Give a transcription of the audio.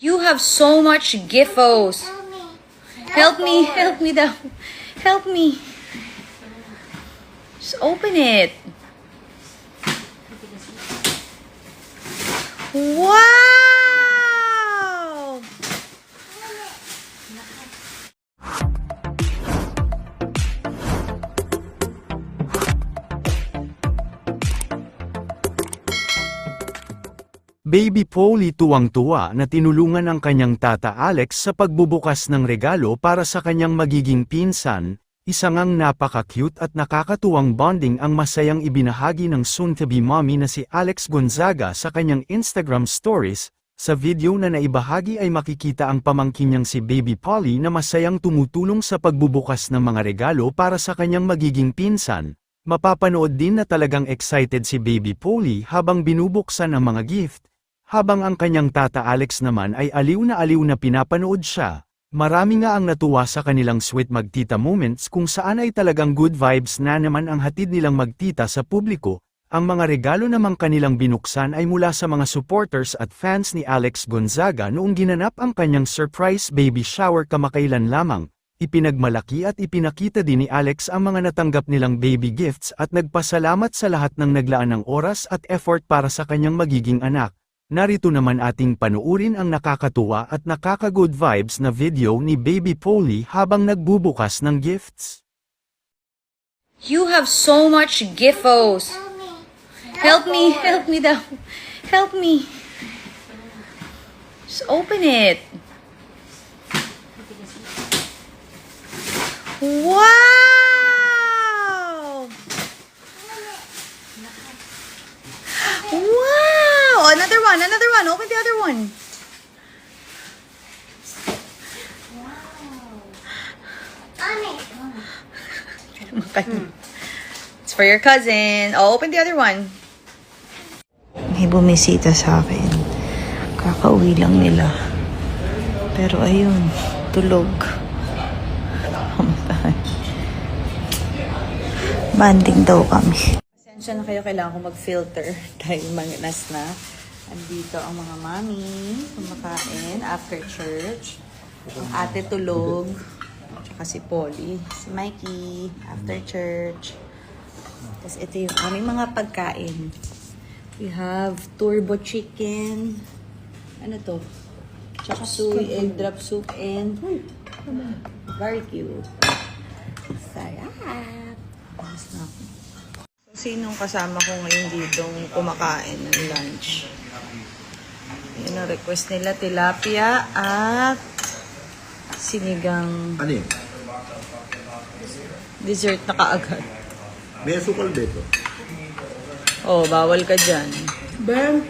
You have so much gifos. Help me daw. Help me. Just open it. Wow! Baby Polly tuwang-tuwa na tinulungan ang kanyang tata Alex sa pagbubukas ng regalo para sa kanyang magiging pinsan, isang ngang napaka-cute at nakakatuwang bonding ang masayang ibinahagi ng soon-to-be mommy na si Alex Gonzaga sa kanyang Instagram stories. Sa video na naibahagi ay makikita ang pamangkin niyang si Baby Polly na masayang tumutulong sa pagbubukas ng mga regalo para sa kanyang magiging pinsan. Mapapanood din na talagang excited si Baby Polly habang binubuksan ang mga gift. Habang ang kanyang tata Alex naman ay aliw na pinapanood siya. Marami nga ang natuwa sa kanilang sweet magtita moments kung saan ay talagang good vibes na naman ang hatid nilang magtita sa publiko. Ang mga regalo namang kanilang binuksan ay mula sa mga supporters at fans ni Alex Gonzaga noong ginanap ang kanyang surprise baby shower kamakailan lamang. Ipinagmalaki at ipinakita din ni Alex ang mga natanggap nilang baby gifts at nagpasalamat sa lahat ng naglaan ng oras at effort para sa kanyang magiging anak. Narito naman ating panuurin ang nakakatuwa at nakaka-good vibes na video ni Baby Polly habang nagbubukas ng gifts. You have so much gifos. Help me daw. Help me. Just open it. Wow! Wow! Another one. Open the other one. It's for your cousin. Oh, open the other one. May bumisita sa akin. Kakauwi lang nila. Pero ayun, tulog. Banding daw kami. Pasensya na kayo, kailangan ko mag-filter dahil manginas na. Andito ang mga mami kumakain after church. Ang ate tulog. Tsaka si Polly. Si Mikey after church. Tapos ito yung aming mga pagkain. We have turbo chicken. Ano to? Chop suey, egg drop soup, and barbecue. Sarap! Mas na ako. So, sinong kasama ko ngayon ditong kumakain ng lunch? Yun ang request nila, tilapia at sinigang Ano yun? dessert na kaagad. May asukal dito. Oh, bawal ka dyan. Ben,